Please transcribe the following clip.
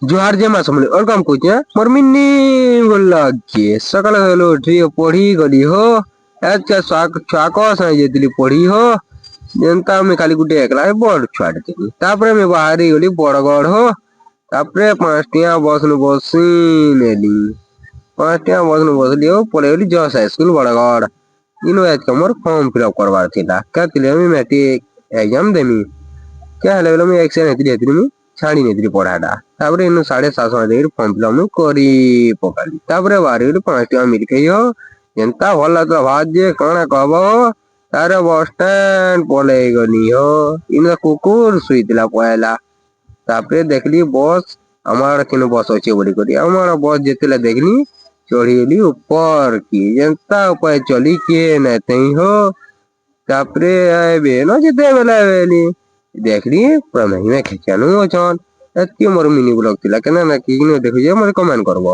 जोहार जे समझे और काम कुछ है मोर मिन्नी बोला के सकाल हेलो उठी पढ़ी गली हो आज का छाक से जेतली पढ़ी हो जनता में खाली गुटे एकला बड़ छुआटे थी तापरे में बाहरी गली बड़गढ़ हो तापरे पांचटिया बस न बसी नेली पांचटिया बस न बसली हो पड़े गली जस स्कूल बड़गढ़ इनो आज का मोर फॉर्म फिलअप करवार थिला क्या तिले में मैट्रिक एग्जाम देमी क्या हेले मैं एक्शन हेतरी मैं छाड़ी नेत्री पढ़ाटा तापरे इन 750 देर फॉर्म फिलअप करी पकाली तापरे बाहरी गली 5 मिल गई हो जनता भला तो भाज्य कण कहब तारे बस स्टैंड पले गनी हो इन कुकुर सुईला पहला तापरे देखली बस हमार किन बस अच्छे बड़ी करी हमारा बस जितने देखली चढ़ी गली ऊपर की जनता ऊपर चली के नहीं हो तापरे आए न जिते बेला देखली पूरा नहीं में खेचानु अछन एति मोर मिनी ब्लॉग थिला केना ना कि देखिए मोर कमेंट करबो।